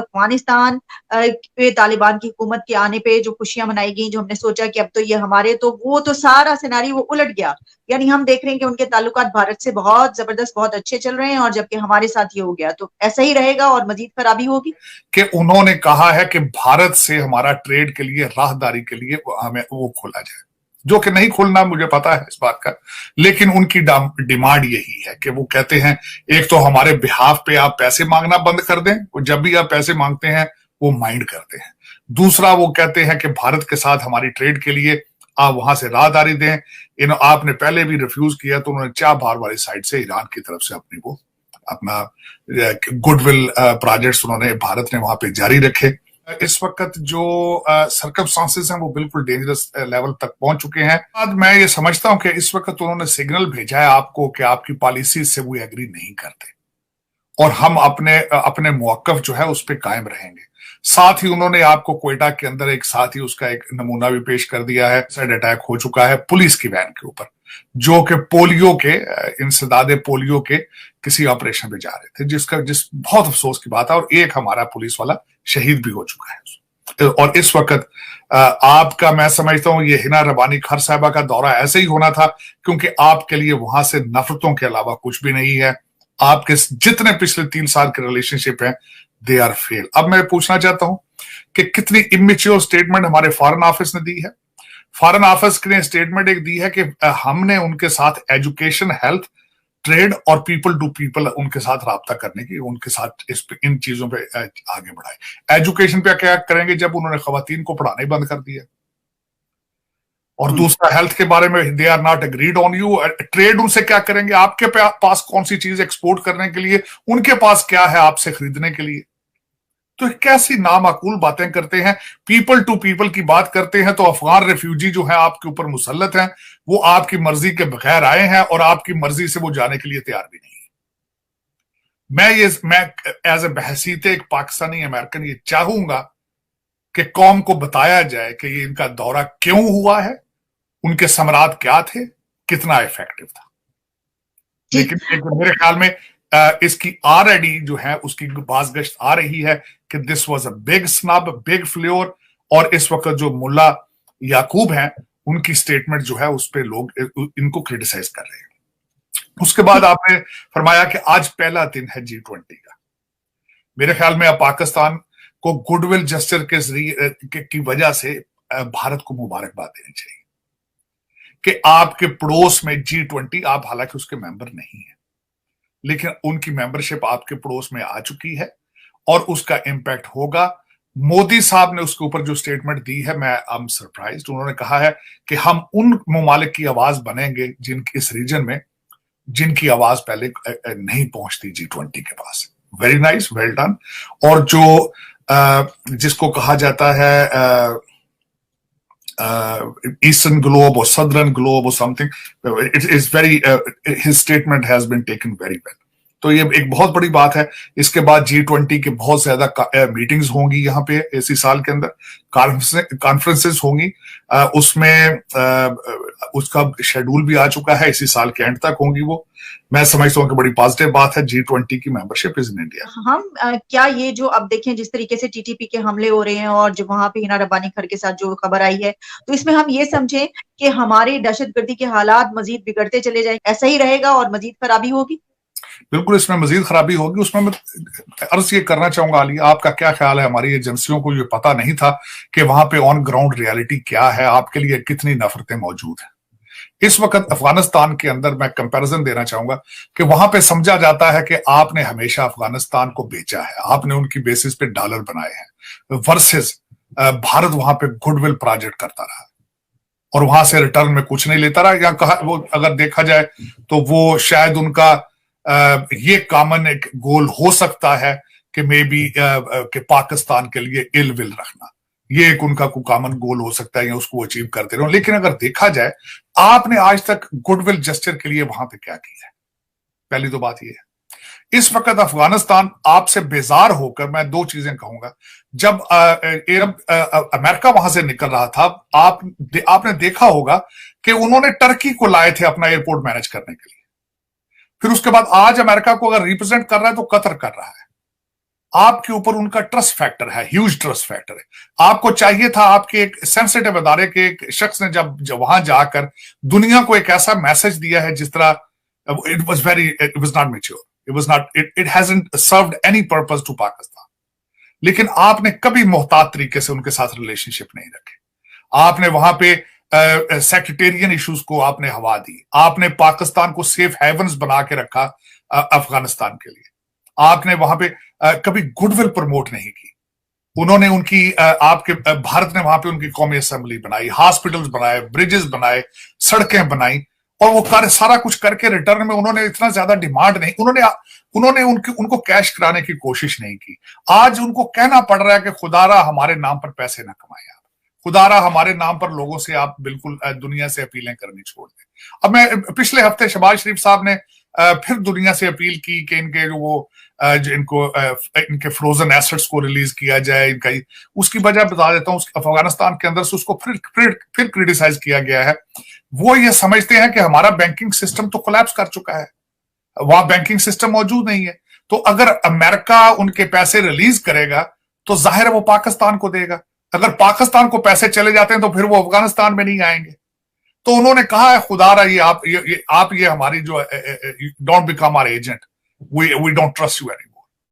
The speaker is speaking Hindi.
अफगानिस्तान पे तालिबान की हुकूमत के आने पे जो खुशियां मनाई गई, जो हमने सोचा कि अब तो ये हमारे, तो वो तो सारा सिनारी वो उलट गया। यानी हम देख रहे हैं कि उनके ताल्लुकात भारत से बहुत जबरदस्त, बहुत अच्छे चल रहे हैं, और जबकि हमारे साथ ये हो गया, तो ऐसा ही रहेगा और मजीद खराबी होगी। कि उन्होंने कहा है कि भारत से हमारा ट्रेड के लिए, राहदारी के लिए हमें वो खोला जाए, जो कि नहीं खोलना, मुझे पता है इस बात का, लेकिन उनकी डिमांड यही है कि वो कहते हैं एक तो हमारे बिहाफ पे आप पैसे मांगना बंद कर दें, जब भी आप पैसे मांगते हैं वो माइंड करते हैं। दूसरा, वो कहते हैं कि भारत के साथ हमारी ट्रेड के लिए आप वहां से राहदारी दें। आपने पहले भी रिफ्यूज किया, तो उन्होंने चाबहार वाली साइड से ईरान की तरफ से अपना गुडविल प्रोजेक्ट्स उन्होंने, भारत ने वहां पे जारी रखे। इस वक्त जो सर्कमस्टांसेस हैं वो बिल्कुल डेंजरस लेवल तक पहुंच चुके हैं। आज मैं ये समझता हूं कि इस वक्त उन्होंने सिग्नल भेजा है आपको कि आपकी पॉलिसी से वो एग्री नहीं करते, और हम अपने अपने मौकफ जो है उस पर कायम रहेंगे। साथ ही उन्होंने आपको क्वेटा के अंदर एक साथ ही उसका एक नमूना भी पेश कर दिया है। साइड अटैक हो चुका है पुलिस की वैन के ऊपर, जो कि पोलियो के, इंसदादे पोलियो के किसी ऑपरेशन में जा रहे थे, जिस बहुत अफसोस की बात है, और एक हमारा पुलिस वाला शहीद भी हो चुका है। और इस वक्त आपका, मैं समझता हूं ये हिना रबानी खर साहबा का दौरा ऐसे ही होना था, क्योंकि आपके लिए वहां से नफरतों के अलावा कुछ भी नहीं है। आपके जितने पिछले 3 साल के रिलेशनशिप हैं, दे आर फेल। अब मैं पूछना चाहता हूं कि कितनी इमेच्योर स्टेटमेंट हमारे फॉरेन ऑफिस ने दी है। फॉरेन ऑफिस ने स्टेटमेंट एक दी है कि हमने उनके साथ एजुकेशन, हेल्थ, ट्रेड और पीपल टू पीपल उनके साथ राब्ता करने की, उनके साथ इन चीजों पे आगे बढ़ाए। एजुकेशन पे क्या करेंगे जब उन्होंने खवातीन को पढ़ाना ही बंद कर दिया। और दूसरा, हेल्थ के बारे में they are not agreed on you. Trade उनसे क्या करेंगे, आपके पास कौन सी चीज एक्सपोर्ट करने के लिए, उनके पास क्या है आपसे खरीदने के लिए। तो कैसी नामाकूल बातें करते हैं। पीपल टू पीपल की बात करते हैं तो अफगान रेफ्यूजी जो है आपके ऊपर मुसल्लत हैं, वो आपकी मर्जी के बगैर आए हैं और आपकी मर्जी से वो जाने के लिए तैयार भी नहीं है। मैं एज ए बहसीत एक पाकिस्तानी अमेरिकन ये चाहूंगा कि कौम को बताया जाए कि ये इनका दौरा क्यों हुआ है, उनके समरात क्या थे, कितना इफेक्टिव था। लेकिन मेरे ख्याल में इसकी ऑलरेडी जो है उसकी बाज़गश्त आ रही है कि this was a big snub, big flavour. और इस वक्त जो मुल्ला याकूब हैं, उनकी स्टेटमेंट जो है उस पर लोग इनको क्रिटिसाइज कर रहे हैं। उसके बाद आपने फरमाया कि आज पहला दिन है G20 का। मेरे ख्याल में अब पाकिस्तान को गुडविल जेस्चर के जरिए की वजह से भारत को मुबारकबाद देनी चाहिए कि आपके पड़ोस में G20, आप हालांकि उसके मेंबर नहीं है, लेकिन उनकी मेंबरशिप आपके पड़ोस में आ चुकी है और उसका इंपैक्ट होगा। मोदी साहब ने उसके ऊपर जो स्टेटमेंट दी है, मैं आई एम सरप्राइज्ड। उन्होंने कहा है कि हम उन ममालिक की आवाज बनेंगे इस रीजन में जिनकी आवाज पहले नहीं पहुंचती G20 के पास। Very nice, well done. और जो जिसको कहा जाता है ईस्टर्न ग्लोब और सदर्न ग्लोब और something, it is very, his statement has been taken very well. तो ये एक बहुत बड़ी बात है। इसके बाद G20 के बहुत ज्यादा मीटिंग्स होंगी यहाँ पे इसी साल के अंदर, कॉन्फ्रेंसेस होंगी। उसमें उसका शेड्यूल भी आ चुका है, इसी साल के एंड तक होंगी वो। मैं समझता हूँ कि बड़ी पॉजिटिव बात है G20 की मेंबरशिप इज इन इंडिया। हम क्या ये जो अब देखें जिस तरीके से TTP के हमले हो रहे हैं और जो वहां पे हिना रब्बानी खर के साथ जो खबर आई है, तो इसमें हम ये समझें कि हमारी दहशतगर्दी के हालात मजीद बिगड़ते चले जाएंगे, ऐसा ही रहेगा और मजीद खराबी होगी? बिल्कुल, इसमें मजीद खराबी होगी। उसमें मैं अर्ज ये करना चाहूंगा, अली, आपका क्या ख्याल है? हमारी एजेंसियों को ये पता नहीं था कि वहां पे ऑन ग्राउंड रियलिटी क्या है, आपके लिए कितनी नफरतें मौजूद हैं। इस वक्त अफगानिस्तान के अंदर मैं कंपैरिजन देना चाहूंगा कि वहां पे समझा जाता है कि आपने हमेशा अफगानिस्तान को बेचा है, आपने उनकी बेसिस पे डॉलर बनाए हैं, वर्सेस भारत वहां पे गुडविल प्रोजेक्ट करता रहा और वहां से रिटर्न में कुछ नहीं लेता रहा। या कहा वो अगर देखा जाए तो वो शायद उनका ये कॉमन एक गोल हो सकता है कि मे बी कि पाकिस्तान के लिए इल विल रखना, ये एक उनका कोई कॉमन गोल हो सकता है, या उसको अचीव करते रहो। लेकिन अगर देखा जाए, आपने आज तक गुडविल जेस्चर के लिए वहां पे क्या किया है? पहली तो बात ये है। इस वक्त अफगानिस्तान आपसे बेजार होकर, मैं दो चीजें कहूंगा, जब अमेरिका वहां से निकल रहा था, आपने देखा होगा कि उन्होंने टर्की को लाए थे अपना एयरपोर्ट मैनेज करने के लिए। फिर उसके बाद आज अमेरिका को अगर रिप्रेजेंट कर रहा है तो कतर कर रहा है। आपके ऊपर उनका ट्रस्ट फैक्टर है, ह्यूज ट्रस्ट फैक्टर है। आपको चाहिए था, आपके एक सेंसिटिव अदारे के एक शख्स ने जब वहां जाकर दुनिया को एक ऐसा मैसेज दिया है जिस तरह it was not mature, it was not, it hasn't served any purpose to Pakistan. लेकिन आपने कभी मोहतात तरीके से उनके साथ रिलेशनशिप नहीं रखे। आपने वहां पे सेक्रेटेरियन इश्यूज को आपने हवा दी। आपने पाकिस्तान को सेफ हेवन्स बना के रखा अफगानिस्तान के लिए। आपने वहां पे कभी गुडविल प्रमोट नहीं की। उन्होंने उनकी आपके भारत ने वहां पे उनकी कौमी असेंबली बनाई, हॉस्पिटल्स बनाए, ब्रिजेस बनाए, सड़कें बनाई, और वो कार्य सारा कुछ करके रिटर्न में उन्होंने इतना ज्यादा डिमांड नहीं, उन्होंने उनको कैश कराने की कोशिश नहीं की। आज उनको कहना पड़ रहा है कि खुदारा हमारे नाम पर पैसे ना कमाएं, आप खुदारा हमारे नाम पर लोगों से आप बिल्कुल दुनिया से अपीलें करनी छोड़ दें। अब मैं पिछले हफ्ते शहबाज शरीफ साहब ने फिर दुनिया से अपील की कि इनके इनके फ्रोजन एसेट्स को रिलीज किया जाए। इनका उसकी वजह बता देता हूं, अफगानिस्तान के अंदर से उसको फिर क्रिटिसाइज किया गया है। वो ये समझते हैं कि हमारा बैंकिंग सिस्टम तो कोलैप्स कर चुका है, वहां बैंकिंग सिस्टम मौजूद नहीं है, तो अगर अमेरिका उनके पैसे रिलीज करेगा तो जाहिर है वो पाकिस्तान को देगा। अगर पाकिस्तान को पैसे चले जाते हैं तो फिर वो अफगानिस्तान में नहीं आएंगे। तो उन्होंने कहा है खुदारा ये आप ये हमारी जो don't become our agent, we don't trust you any.